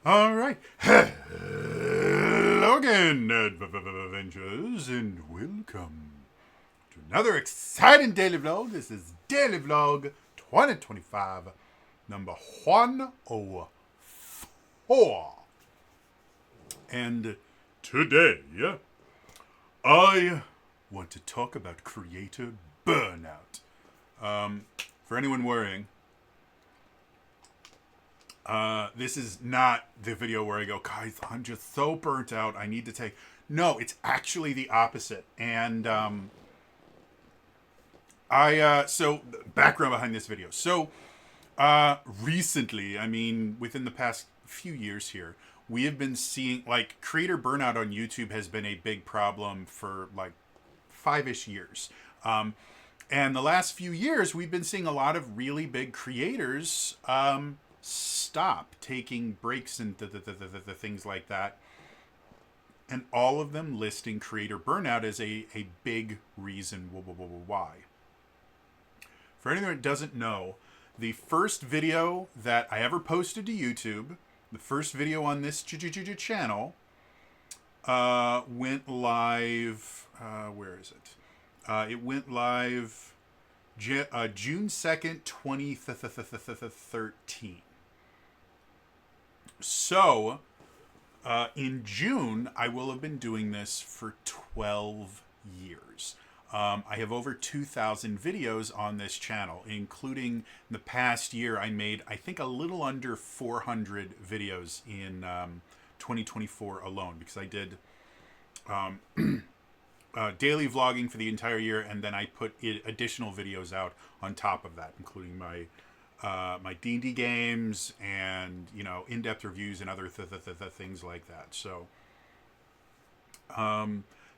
All right. Hello again, Avengers, and welcome to another exciting daily vlog. This is Daily Vlog 2025, number 104. And today, I want to talk about creator burnout. For anyone worrying, this is not the video where I go, guys, I'm just so burnt out. I need to take. No, it's actually the opposite. And so background behind this video. So recently, I mean, within the past few years here, we have been seeing like creator burnout on YouTube has been a big problem for like 5-ish years. And the last few years, we've been seeing a lot of really big creators stop taking breaks and things like that. And all of them listing creator burnout as a big reason why. For anyone that doesn't know, the first video that I ever posted to YouTube, the first video on this channel, went live. Where is it? It went live June 2nd, 2013. So, in June, I will have been doing this for 12 years. I have over 2,000 videos on this channel, including the past year I made, I think, a little under 400 videos in 2024 alone, because I did daily vlogging for the entire year, and then I put additional videos out on top of that, including my D&D games and, in-depth reviews and other things like that. So,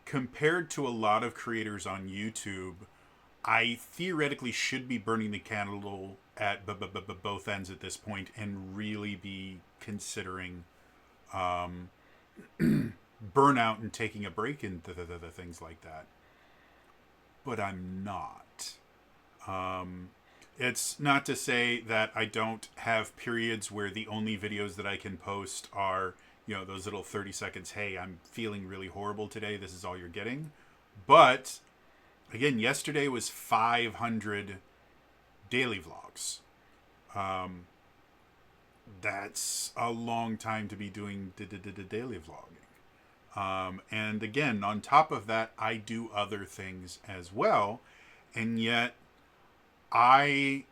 compared to a lot of creators on YouTube, I theoretically should be burning the candle at both ends at this point and really be considering burnout and taking a break and things like that. But I'm not. It's not to say that I don't have periods where the only videos that I can post are, those little 30 seconds, hey, I'm feeling really horrible today, this is all you're getting. But, again, yesterday was 500 daily vlogs. That's a long time to be doing daily vlogging. And again, on top of that, I do other things as well. And yet, I'm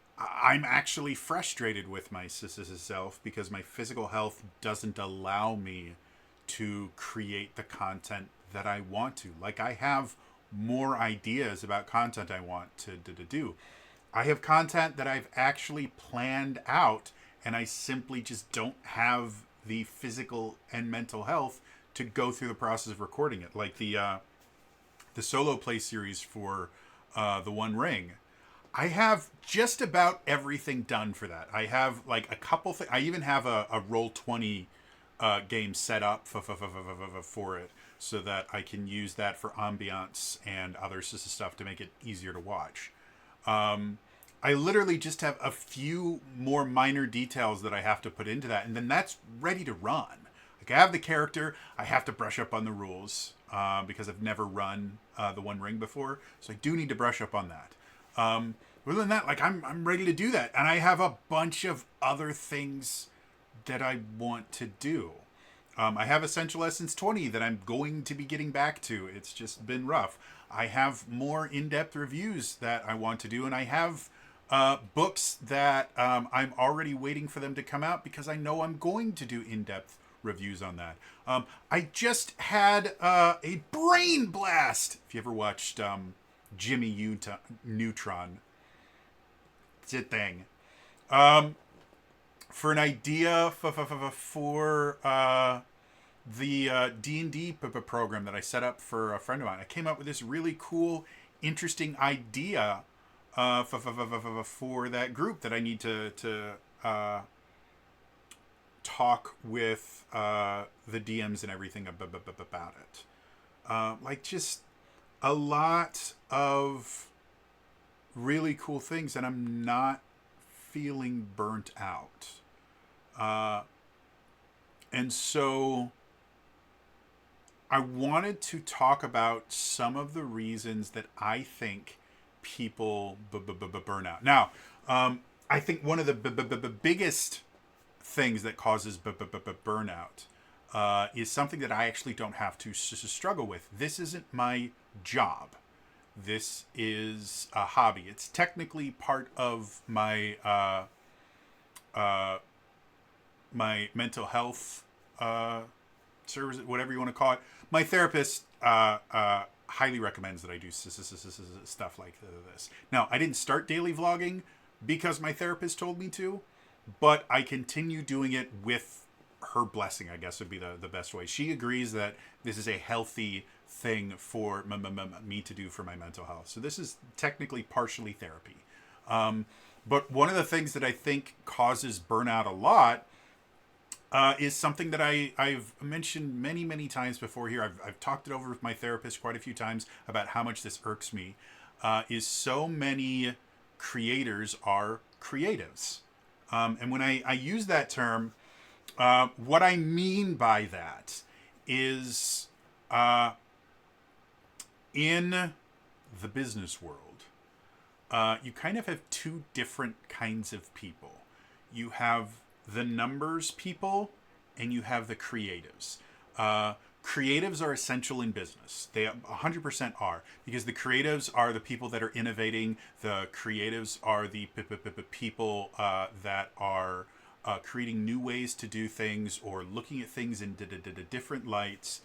actually frustrated with myself because my physical health doesn't allow me to create the content that I want to. Like, I have more ideas about content I want to do. I have content that I've actually planned out, and I simply just don't have the physical and mental health to go through the process of recording it. Like the solo play series for The One Ring. I have just about everything done for that. I have like a couple things. I even have a Roll20 game set up for it so that I can use that for ambiance and other stuff to make it easier to watch. I literally just have a few more minor details that I have to put into that, and then that's ready to run. Like, I have the character. I have to brush up on the rules because I've never run The One Ring before, so I do need to brush up on that. Other than that, like, I'm ready to do that. And I have a bunch of other things that I want to do. I have Essential Essence 20 that I'm going to be getting back to. It's just been rough. I have more in-depth reviews that I want to do. And I have books that I'm already waiting for them to come out because I know I'm going to do in-depth reviews on that. I just had a brain blast. If you ever watched Jimmy Neutron, it's a thing. For an idea for the D&D program that I set up for a friend of mine, I came up with this really cool, interesting idea for that group that I need to talk with the DMs and everything about it. Like, just a lot of really cool things, and I'm not feeling burnt out. And so I wanted to talk about some of the reasons that I think people burn out. Now, I think one of the biggest things that causes burnout is something that I actually don't have to struggle with. This isn't my job. This is a hobby. It's technically part of uh, my mental health service, whatever you want to call it. My therapist highly recommends that I do stuff like this. Now, I didn't start daily vlogging because my therapist told me to, but I continue doing it with her blessing, I guess would be the best way. She agrees that this is a healthy thing for me to do for my mental health. So this is technically partially therapy. But one of the things that I think causes burnout a lot is something that I've mentioned many, many times before here. I've talked it over with my therapist quite a few times about how much this irks me, is so many creators are creatives. And when I use that term, what I mean by that is in the business world, you kind of have two different kinds of people. You have the numbers people and you have the creatives. Creatives are essential in business. They 100% are, because the creatives are the people that are innovating. The creatives are the people that are creating new ways to do things or looking at things in different lights.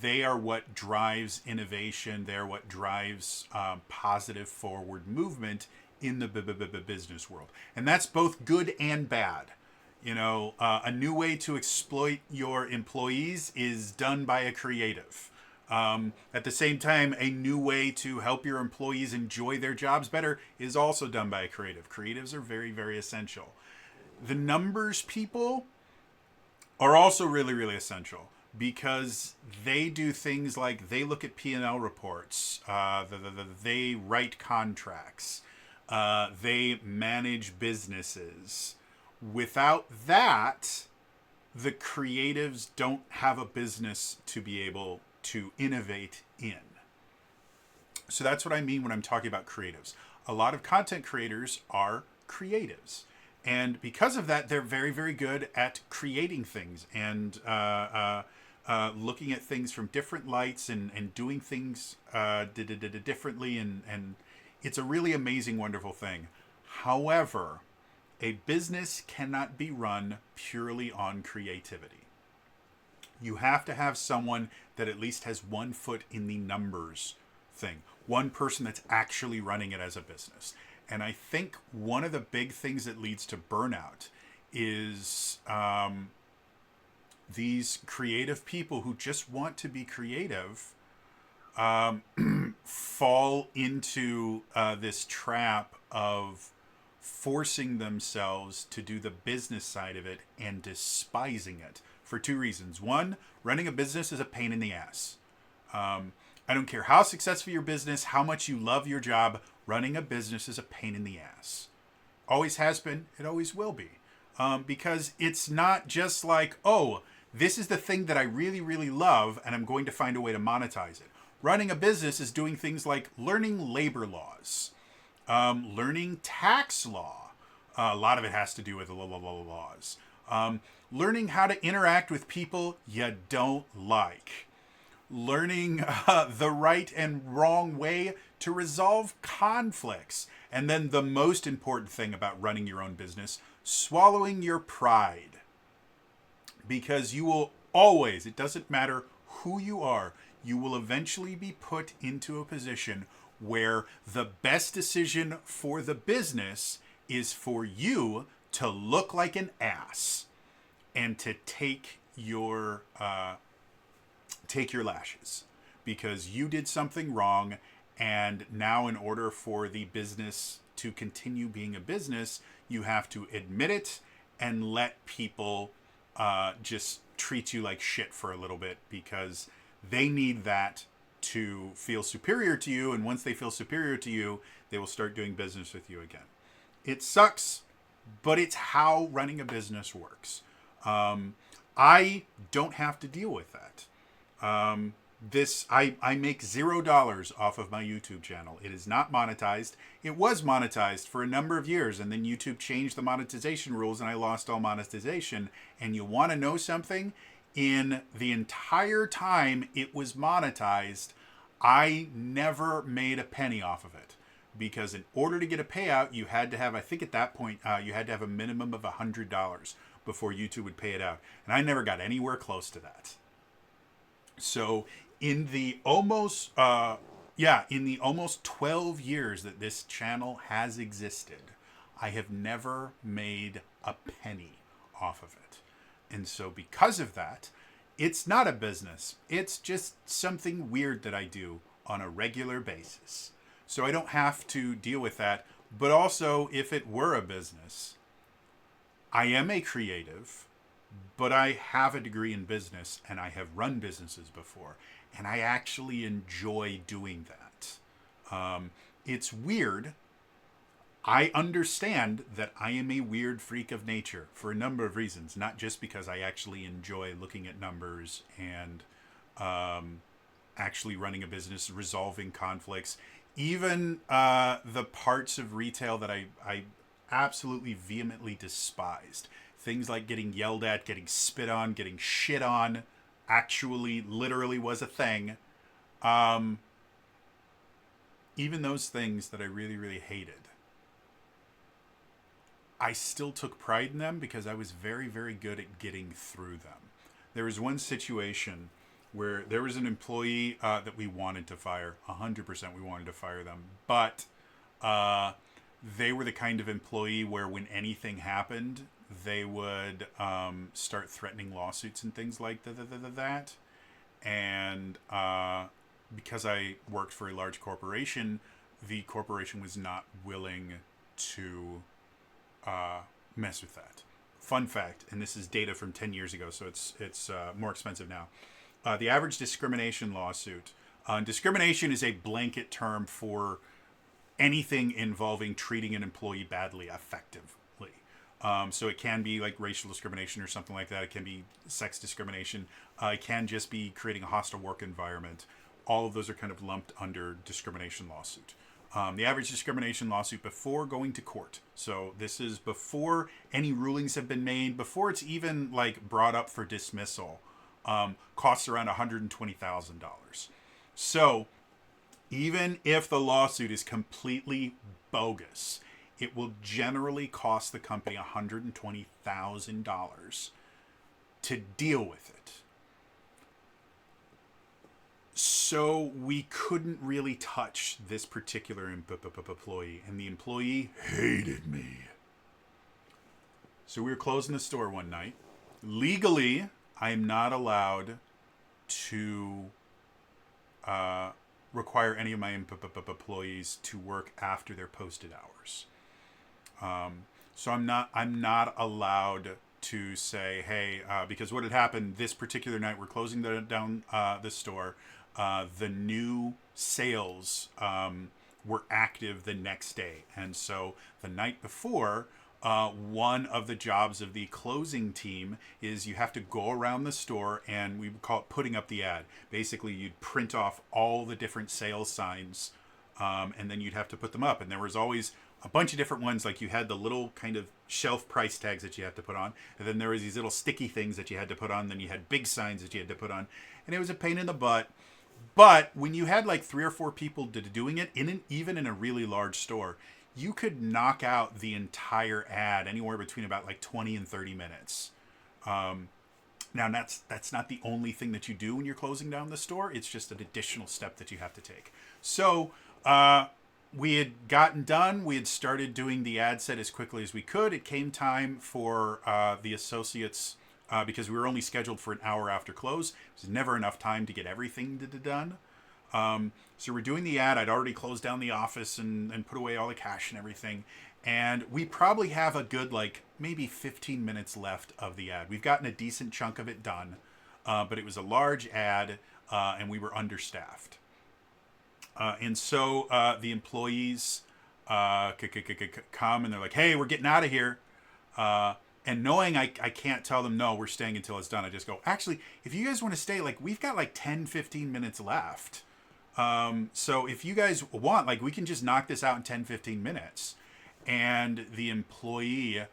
They are what drives innovation. They're what drives positive forward movement in the business world. And that's both good and bad. You know, a new way to exploit your employees is done by a creative. At the same time, a new way to help your employees enjoy their jobs better is also done by a creative. Creatives are very, very essential. The numbers people are also really, really essential because they do things like they look at P&L reports, they write contracts, they manage businesses. Without that, the creatives don't have a business to be able to innovate in. So that's what I mean when I'm talking about creatives. A lot of content creators are creatives. And because of that, they're very, very good at creating things and looking at things from different lights and doing things differently. And it's a really amazing, wonderful thing. However, a business cannot be run purely on creativity. You have to have someone that at least has one foot in the numbers thing, one person that's actually running it as a business. And I think one of the big things that leads to burnout is these creative people who just want to be creative fall into this trap of forcing themselves to do the business side of it and despising it for two reasons. One, running a business is a pain in the ass. I don't care how successful your business, how much you love your job, running a business is a pain in the ass. Always has been, it always will be. Because it's not just like, oh, this is the thing that I really, really love and I'm going to find a way to monetize it. Running a business is doing things like learning labor laws, learning tax law. A lot of it has to do with the laws. Learning how to interact with people you don't like. Learning the right and wrong way to resolve conflicts. And then the most important thing about running your own business, swallowing your pride. Because you will always, it doesn't matter who you are, you will eventually be put into a position where the best decision for the business is for you to look like an ass and to take your lashes because you did something wrong, and now in order for the business to continue being a business, you have to admit it and let people just treat you like shit for a little bit because they need that to feel superior to you, and once they feel superior to you, they will start doing business with you again. It sucks, but it's how running a business works. I don't have to deal with that. I make $0 off of my YouTube channel. It is not monetized. It was monetized for a number of years, and then YouTube changed the monetization rules, and I lost all monetization. And you want to know something? In the entire time it was monetized, I never made a penny off of it, because in order to get a payout, you had to have, I think at that point, you had to have a minimum of $100 before YouTube would pay it out, and I never got anywhere close to that. So in the almost in the almost 12 years that this channel has existed, I have never made a penny off of it. And so because of that, it's not a business. It's just something weird that I do on a regular basis. So I don't have to deal with that. But also, if it were a business, I am a creative, but I have a degree in business and I have run businesses before, and I actually enjoy doing that. It's weird. I understand that I am a weird freak of nature for a number of reasons, not just because I actually enjoy looking at numbers and actually running a business, resolving conflicts, even the parts of retail that I absolutely vehemently despised. Things like getting yelled at, getting spit on, getting shit on, actually literally was a thing. Even those things that I really, really hated, I still took pride in them because I was very, very good at getting through them. There was one situation where there was an employee that we wanted to fire. 100% we wanted to fire them. But they were the kind of employee where when anything happened, they would start threatening lawsuits and things like that. And because I worked for a large corporation, the corporation was not willing to mess with that. Fun fact, and this is data from 10 years ago, so it's more expensive now. The average discrimination lawsuit. Discrimination is a blanket term for anything involving treating an employee badly, effectively. So it can be like racial discrimination or something like that. It can be sex discrimination. It can just be creating a hostile work environment. All of those are kind of lumped under discrimination lawsuit. The average discrimination lawsuit before going to court. So this is before any rulings have been made, before it's even like brought up for dismissal, costs around $120,000. So even if the lawsuit is completely bogus, it will generally cost the company $120,000 to deal with it. So we couldn't really touch this particular employee, and the employee hated me. So we were closing the store one night. Legally, I'm not allowed to require any of my employees to work after their posted hours. So I'm not allowed to say, hey, because what had happened this particular night, we're closing down the store. The new sales were active the next day. And so the night before, one of the jobs of the closing team is you have to go around the store, and we would call it putting up the ad. Basically, you'd print off all the different sales signs, and then you'd have to put them up. And there was always a bunch of different ones. Like you had the little kind of shelf price tags that you had to put on, and then there was these little sticky things that you had to put on. Then you had big signs that you had to put on, and it was a pain in the butt. But when you had like 3 or 4 people doing it, even in a really large store, you could knock out the entire ad anywhere between about like 20 and 30 minutes. Now that's not the only thing that you do when you're closing down the store. It's just an additional step that you have to take. So we had gotten done. We had started doing the ad set as quickly as we could. It came time for the associates, because we were only scheduled for an hour after close. It was never enough time to get everything done. So we're doing the ad. I'd already closed down the office and put away all the cash and everything. And we probably have a good, like, maybe 15 minutes left of the ad. We've gotten a decent chunk of it done, but it was a large ad, and we were understaffed. And so the employees come, and they're like, hey, we're getting out of here. And knowing I can't tell them, no, we're staying until it's done, I just go, actually, if you guys want to stay, like, we've got like 10, 15 minutes left. So if you guys want, like, we can just knock this out in 10, 15 minutes. And the employee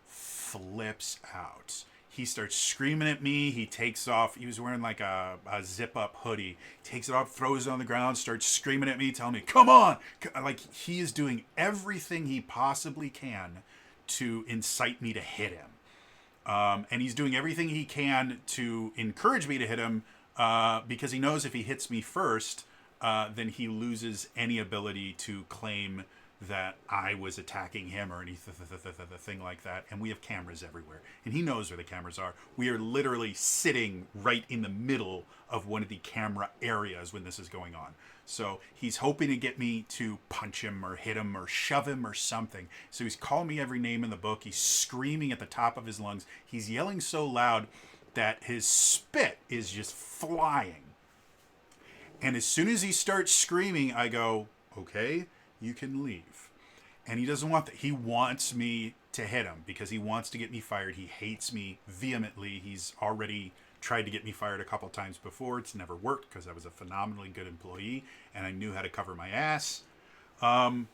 flips out. He starts screaming at me. He takes off. He was wearing like a zip up hoodie. Takes it off, throws it on the ground, starts screaming at me, telling me, come on. Like, he is doing everything he possibly can to incite me to hit him. And he's doing everything he can to encourage me to hit him because he knows if he hits me first, then he loses any ability to claim that I was attacking him or anything like that. And we have cameras everywhere. And he knows where the cameras are. We are literally sitting right in the middle of one of the camera areas when this is going on. So he's hoping to get me to punch him or hit him or shove him or something. So he's calling me every name in the book. He's screaming at the top of his lungs. He's yelling so loud that his spit is just flying. And as soon as he starts screaming, I go, okay, you can leave. And he doesn't want that. He wants me to hit him because he wants to get me fired. He hates me vehemently. He's already tried to get me fired a couple times before. It's never worked because I was a phenomenally good employee and I knew how to cover my ass. So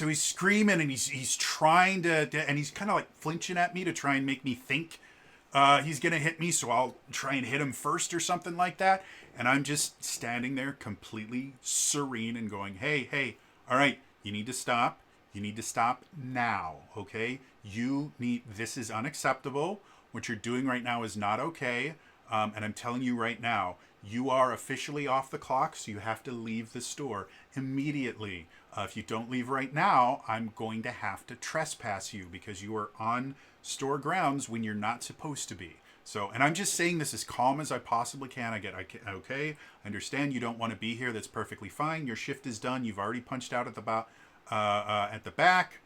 he's screaming and he's trying to and he's kind of like flinching at me to try and make me think he's going to hit me. So I'll try and hit him first or something like that. And I'm just standing there completely serene and going, hey, all right, you need to stop. You need to stop now, okay? This is unacceptable. What you're doing right now is not okay. And I'm telling you right now, you are officially off the clock, so you have to leave the store immediately. If you don't leave right now, I'm going to have to trespass you because you are on store grounds when you're not supposed to be. So, and I'm just saying this as calm as I possibly can. Okay, I understand you don't want to be here. That's perfectly fine. Your shift is done. You've already punched out at the back.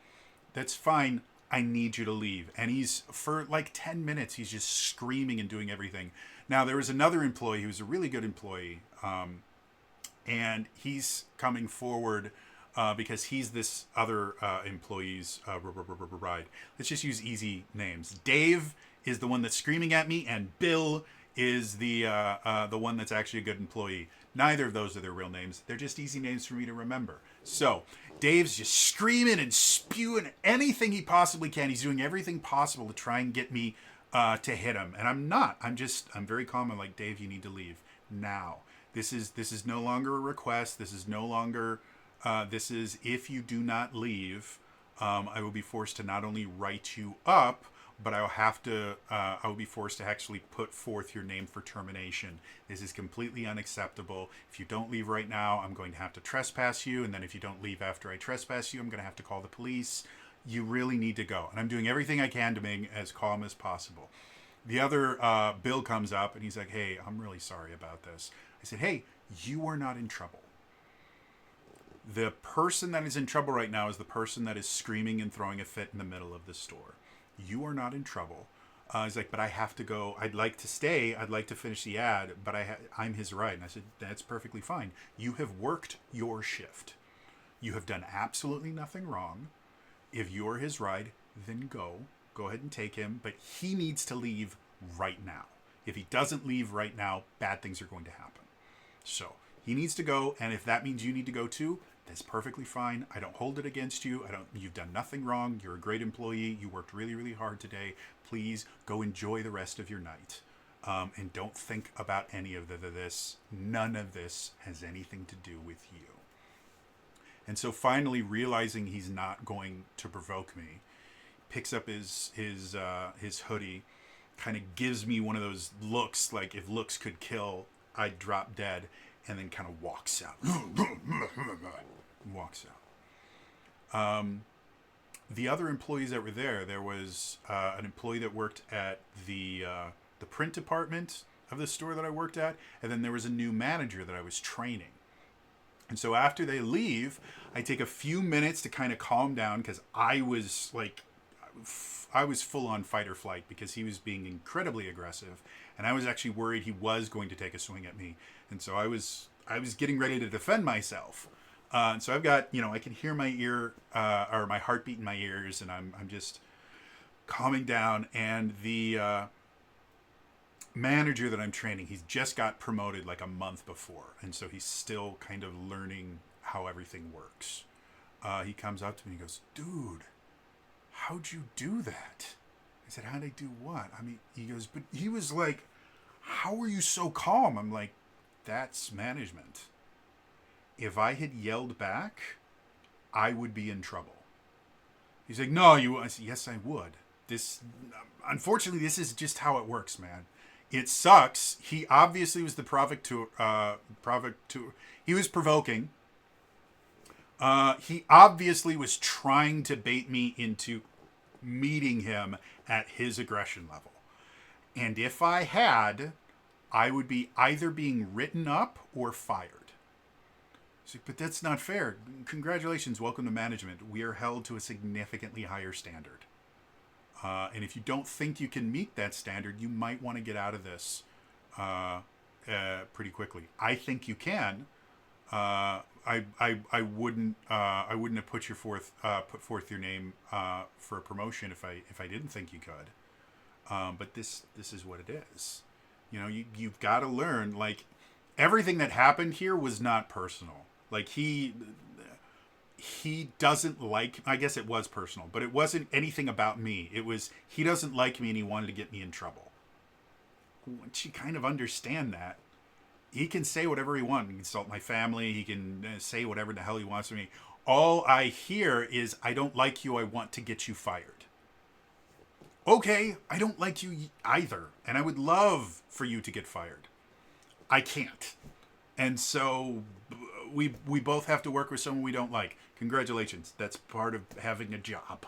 That's fine. I need you to leave. And he's, for like 10 minutes, he's just screaming and doing everything. Now, there was another employee who was a really good employee. And he's coming forward because he's this other employee's ride. Let's just use easy names. Dave is the one that's screaming at me, and Bill is the one that's actually a good employee. Neither of those are their real names. They're just easy names for me to remember. So Dave's just screaming and spewing anything he possibly can. He's doing everything possible to try and get me to hit him. And I'm not. I'm very calm. I'm like, Dave, you need to leave now. This is no longer a request. This is no longer, this is, if you do not leave, I will be forced to not only write you up, but I will be forced to actually put forth your name for termination. This is completely unacceptable. If you don't leave right now, I'm going to have to trespass you. And then if you don't leave after I trespass you, I'm going to have to call the police. You really need to go. And I'm doing everything I can to make as calm as possible. The other Bill comes up and he's like, hey, I'm really sorry about this. I said, hey, you are not in trouble. The person that is in trouble right now is the person that is screaming and throwing a fit in the middle of the store. You are not in trouble. He's like, but I have to go. I'd like to stay. I'd like to finish the ad, but I'm his ride. And I said, that's perfectly fine. You have worked your shift. You have done absolutely nothing wrong. If you're his ride, then go. Go ahead and take him. But he needs to leave right now. If he doesn't leave right now, bad things are going to happen. So he needs to go. And if that means you need to go too, that's perfectly fine. I don't hold it against you. You've done nothing wrong. You're a great employee. You worked really, really hard today. Please go enjoy the rest of your night. And don't think about any of this. None of this has anything to do with you. And so finally realizing he's not going to provoke me, picks up his hoodie, kind of gives me one of those looks, like if looks could kill, I'd drop dead, and then kind of walks out. The other employees that were there was an employee that worked at the print department of the store that I worked at, and then there was a new manager that I was training. And so after they leave, I take a few minutes to kind of calm down because I was full on fight or flight because he was being incredibly aggressive, and I was actually worried he was going to take a swing at me. And so I was getting ready to defend myself. And so I've got, I can hear my ear or my heartbeat in my ears, and I'm just calming down, and the manager that I'm training, he's just got promoted like a month before, and so he's still kind of learning how everything works. He comes up to me and goes, "Dude, how'd you do that?" I said, "How'd I do what?" I mean, he goes, "But," he was like, "How are you so calm?" I'm like, "That's management. If I had yelled back, I would be in trouble." He's like, "No, you." I said, "Yes, I would. This, unfortunately, this is just how it works, man. It sucks." He obviously was the provocateur. He was provoking. He obviously was trying to bait me into meeting him at his aggression level. And if I had, I would be either being written up or fired. Like, but that's not fair. Congratulations, welcome to management. We are held to a significantly higher standard. And if you don't think you can meet that standard, you might want to get out of this pretty quickly. I think you can. I wouldn't have put forth your name for a promotion if I didn't think you could. But this is what it is. You know, you've got to learn. Like, everything that happened here was not personal. Like, he doesn't like. I guess it was personal, but it wasn't anything about me. It was, he doesn't like me and he wanted to get me in trouble. Once you kind of understand that, he can say whatever he wants. He can insult my family. He can say whatever the hell he wants to me. All I hear is, "I don't like you. I want to get you fired." Okay, I don't like you either, and I would love for you to get fired. I can't. And so we both have to work with someone we don't like. Congratulations. That's part of having a job.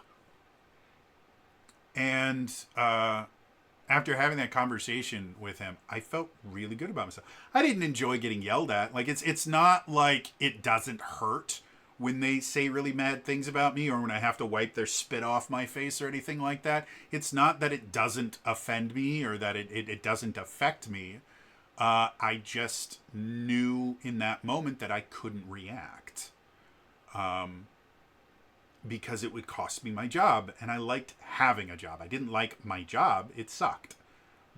And after having that conversation with him, I felt really good about myself. I didn't enjoy getting yelled at. Like, it's not like it doesn't hurt when they say really mad things about me, or when I have to wipe their spit off my face or anything like that. It's not that it doesn't offend me or that it doesn't affect me. I just knew in that moment that I couldn't react. Because it would cost me my job, and I liked having a job. I didn't like my job. It sucked.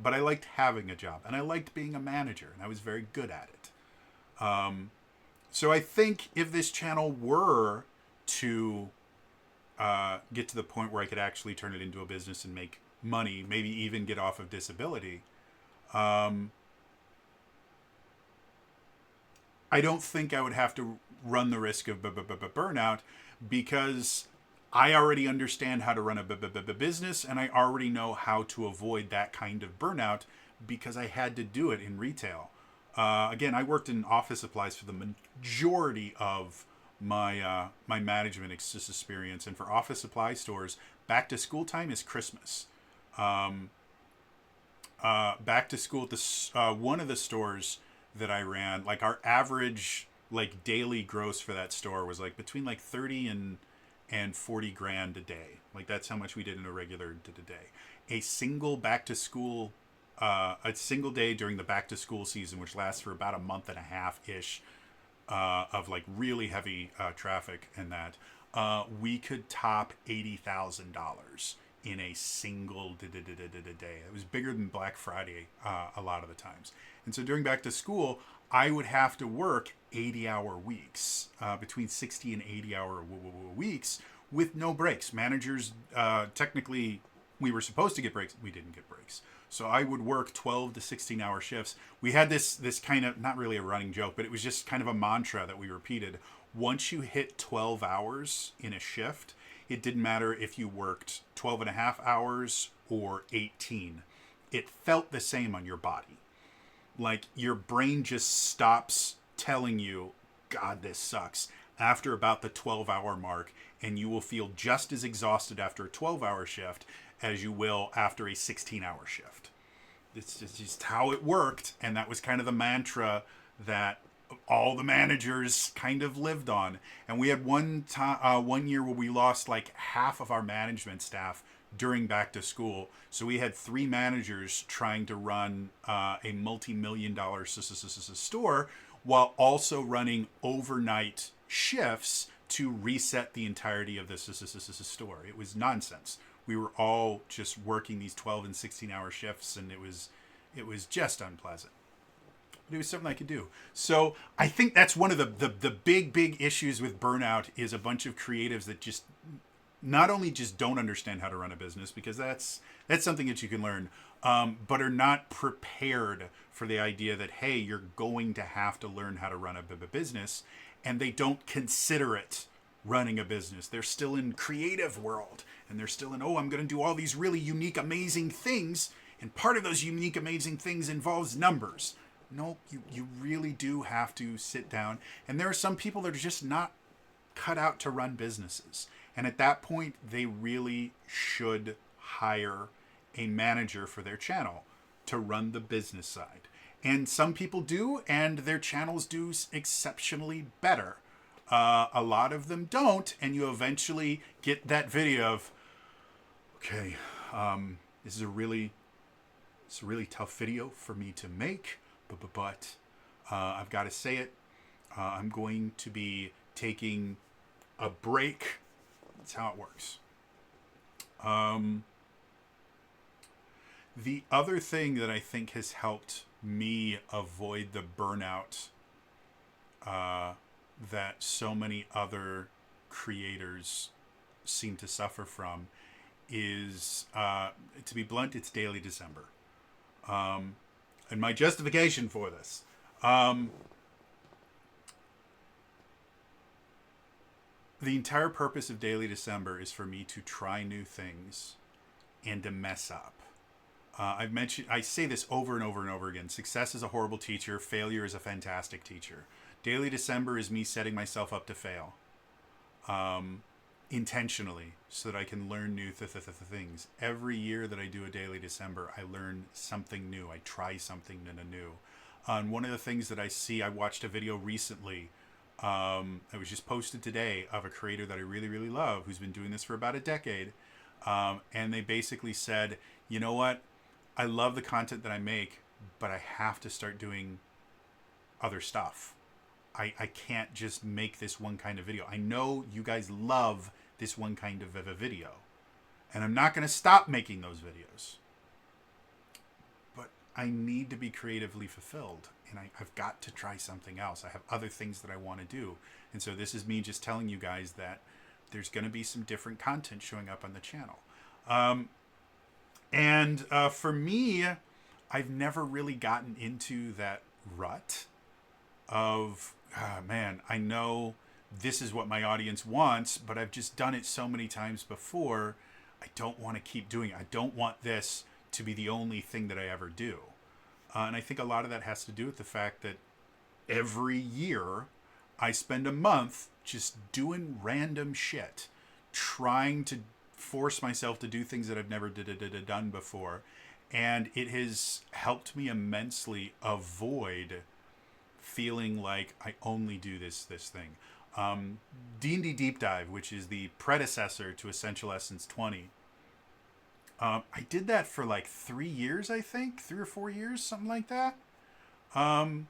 But I liked having a job, and I liked being a manager, and I was very good at it. So I think if this channel were to get to the point where I could actually turn it into a business and make money, maybe even get off of disability, I don't think I would have to run the risk of burnout, because I already understand how to run a business, and I already know how to avoid that kind of burnout because I had to do it in retail. Again, I worked in office supplies for the majority of my management experience, and for office supply stores, back to school time is Christmas. Back to school at the one of the stores that I ran, like, our average like daily gross for that store was like between like 30 and 40 grand a day. Like, that's how much we did in a regular day. A single back to school, a single day during the back to school season, which lasts for about a month and a half ish, of like really heavy traffic, and that we could top $80,000 in a single day. It was bigger than Black Friday a lot of the times. And so during back to school, I would have to work 80-hour weeks, between 60 and 80-hour weeks with no breaks. Managers, technically, we were supposed to get breaks. We didn't get breaks. So I would work 12 to 16-hour shifts. We had this kind of, not really a running joke, but it was just kind of a mantra that we repeated. Once you hit 12 hours in a shift, it didn't matter if you worked 12 and a half hours or 18. It felt the same on your body. Like, your brain just stops telling you, God, this sucks, after about the 12-hour mark, and you will feel just as exhausted after a 12-hour shift as you will after a 16-hour shift. It's just how it worked, and that was kind of the mantra that all the managers kind of lived on. And we had one year where we lost like half of our management staff during back to school. So we had 3 managers trying to run a multi-million-dollar store while also running overnight shifts to reset the entirety of the store. It was nonsense. we were all just working these 12 and 16-hour shifts, and it was just unpleasant. But it was something I could do. So I think that's one of the big issues with burnout is a bunch of creatives that just not only just don't understand how to run a business, because that's something that you can learn, but are not prepared for the idea that, hey, you're going to have to learn how to run a business, and they don't consider it running a business. They're still in creative world, and they're still in, oh, I'm going to do all these really unique, amazing things, and part of those unique, amazing things involves numbers. No, you really do have to sit down, and there are some people that are just not cut out to run businesses. And at that point, they really should hire a manager for their channel to run the business side. And some people do, and their channels do exceptionally better. A lot of them don't, and you eventually get that video of, okay, this is a really tough video for me to make, but I've got to say it. I'm going to be taking a break. That's how it works. The other thing that I think has helped me avoid the burnout that so many other creators seem to suffer from is, to be blunt, it's Daily December. And my justification for this. The entire purpose of Daily December is for me to try new things and to mess up. I say this over and over and over again. Success is a horrible teacher. Failure is a fantastic teacher. Daily December is me setting myself up to fail. Intentionally, so that I can learn new things. Every year that I do a Daily December, I learn something new. I try something new. And one of the things that I see, I watched a video recently. It was just posted today of a creator that I really love, who's been doing this for about a decade. And they basically said, you know what? I love the content that I make, but I have to start doing other stuff. I can't just make this one kind of video. I know you guys love this one kind of a video, and I'm not going to stop making those videos. But I need to be creatively fulfilled, and I've got to try something else. I have other things that I want to do. And so this is me just telling you guys that there's going to be some different content showing up on the channel. For me, I've never really gotten into that rut of, man, I know this is what my audience wants, but I've just done it so many times before. I don't want to keep doing it. I don't want this to be the only thing that I ever do. And I think a lot of that has to do with the fact that every year I spend a month just doing random shit, trying to force myself to do things that I've never done before. And it has helped me immensely avoid feeling like I only do this thing. D&D Deep Dive, which is the predecessor to Essential Essence 20, I did that for like 3 years, I think. 3 or 4 years, something like that. And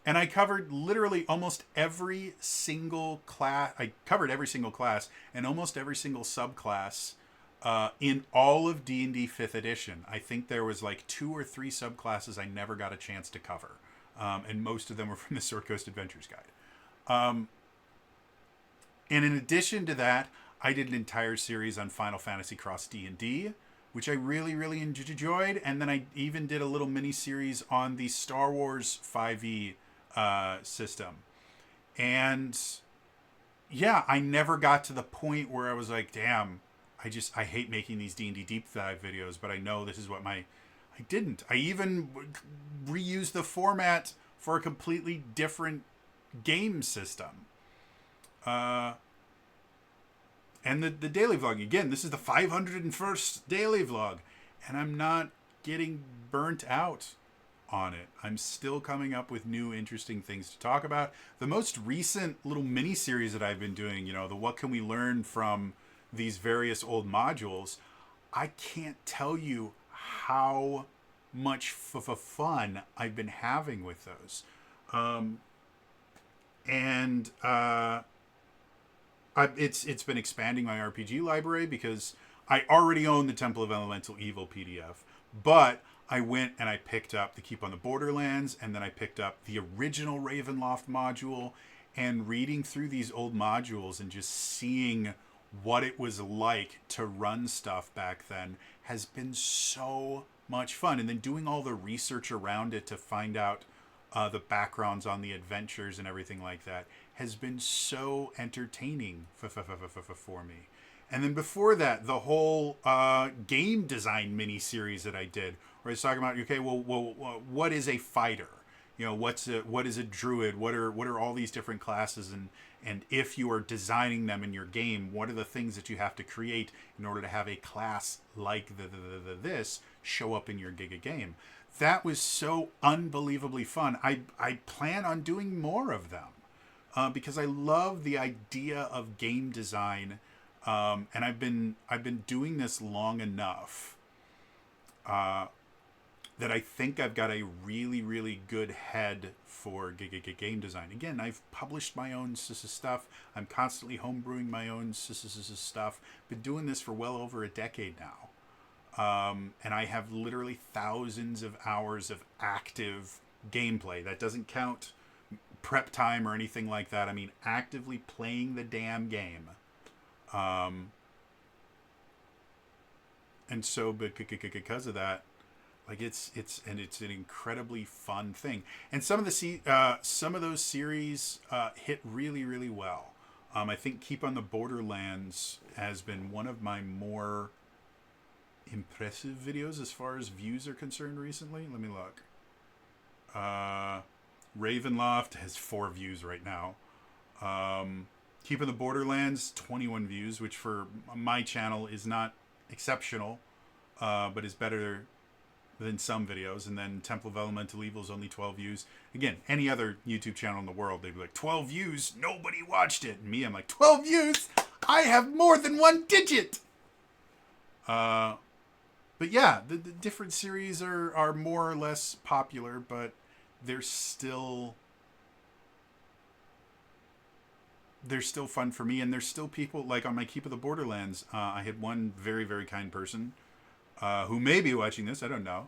I covered literally almost every single class. I covered every single class and almost every single subclass in all of D&D 5th edition. I think there was like 2 or 3 subclasses I never got a chance to cover. And most of them were from the Sword Coast Adventures Guide. And in addition to that, I did an entire series on Final Fantasy Cross D&D, which I really enjoyed. And then I even did a little mini-series on the Star Wars 5e system. And yeah, I never got to the point where I was like, damn, I hate making these D&D deep dive videos, but I know this is what I didn't. I even reused the format for a completely different game system. And the daily vlog, again, this is the 501st daily vlog, and I'm not getting burnt out on it. I'm still coming up with new interesting things to talk about. The most recent little mini series that I've been doing, the what can we learn from these various old modules, I can't tell you how much fun I've been having with those. It's been expanding my RPG library, because I already own the Temple of Elemental Evil PDF, but I went and I picked up the Keep on the Borderlands, and then I picked up the original Ravenloft module, and reading through these old modules and just seeing what it was like to run stuff back then has been so much fun. And then doing all the research around it to find out the backgrounds on the adventures and everything like that has been so entertaining for me. And then before that, the whole game design mini series that I did, where I was talking about, okay, well, what is a fighter? You know, what is a druid? What are all these different classes, and if you are designing them in your game, what are the things that you have to create in order to have a class like this show up in your Giga game? That was so unbelievably fun. I plan on doing more of them because I love the idea of game design, and I've been doing this long enough that I think I've got a really, really good head for game design. Again, I've published my own stuff. I'm constantly homebrewing my own stuff. Been doing this for well over a decade now. And I have literally thousands of hours of active gameplay. That doesn't count prep time or anything like that. I mean, actively playing the damn game. And so, because of that, like it's an incredibly fun thing, and some of those series hit really, really well. I think Keep on the Borderlands has been one of my more impressive videos as far as views are concerned recently. Let me look. Ravenloft has 4 views right now. Keep on the Borderlands 21 views, which for my channel is not exceptional, but is better than some videos. And then Temple of Elemental Evil is only 12 views. Again, any other YouTube channel in the world, they'd be like, 12 views, nobody watched it. And me, I'm like, 12 views? I have more than 1 digit! But yeah, the different series are more or less popular, but they're still fun for me. And there's still people, like on my Keep of the Borderlands, I had one very, very kind person who may be watching this, I don't know,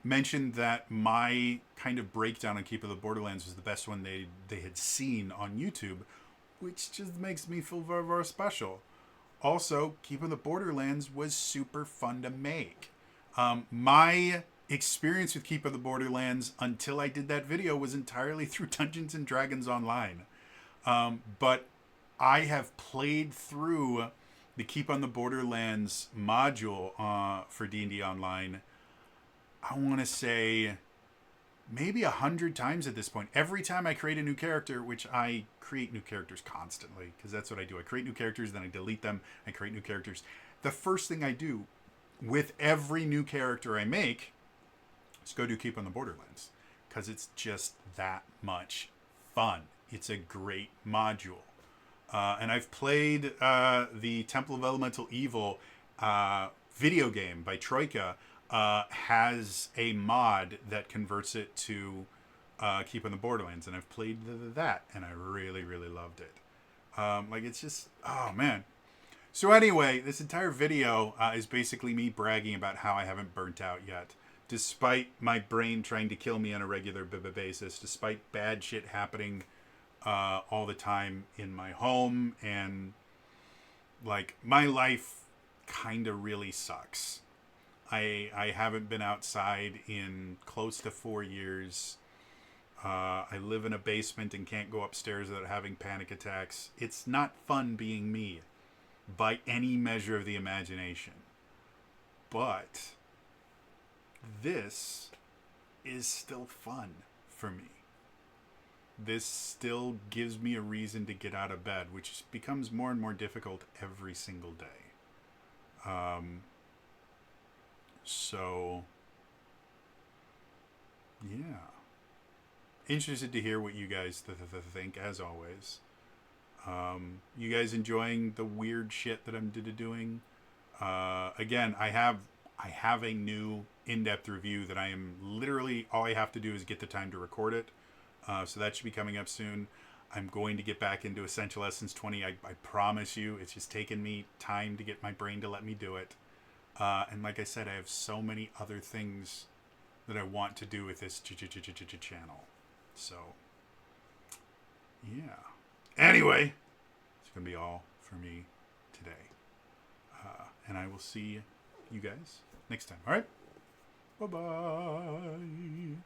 mentioned that my kind of breakdown on Keep of the Borderlands was the best one they had seen on YouTube, which just makes me feel very, very special. Also, Keep of the Borderlands was super fun to make. My experience with Keep of the Borderlands until I did that video was entirely through Dungeons and Dragons Online. But I have played through the Keep on the Borderlands module for D&D Online, I want to say maybe 100 times at this point. Every time I create a new character, which I create new characters constantly, because that's what I do. I create new characters, then I delete them, I create new characters. The first thing I do with every new character I make is go do Keep on the Borderlands, because it's just that much fun. It's a great module. And I've played the Temple of Elemental Evil video game by Troika, has a mod that converts it to Keep on the Borderlands, and I've played that, and I really, really loved it. Like, it's just, oh man. So anyway, this entire video is basically me bragging about how I haven't burnt out yet, despite my brain trying to kill me on a regular basis, despite bad shit happening all the time in my home, and like my life kind of really sucks. I haven't been outside in close to 4 years. I live in a basement and can't go upstairs without having panic attacks. It's not fun being me by any measure of the imagination. But this is still fun for me. This still gives me a reason to get out of bed, which becomes more and more difficult every single day. So, yeah. Interested to hear what you guys think, as always. You guys enjoying the weird shit that I'm doing? Again, I have a new in-depth review that I am literally, all I have to do is get the time to record it. So that should be coming up soon. I'm going to get back into Essential Essence 20. I promise you. It's just taken me time to get my brain to let me do it. And like I said, I have so many other things that I want to do with this channel. So, yeah. Anyway, it's going to be all for me today. And I will see you guys next time. All right? Bye-bye.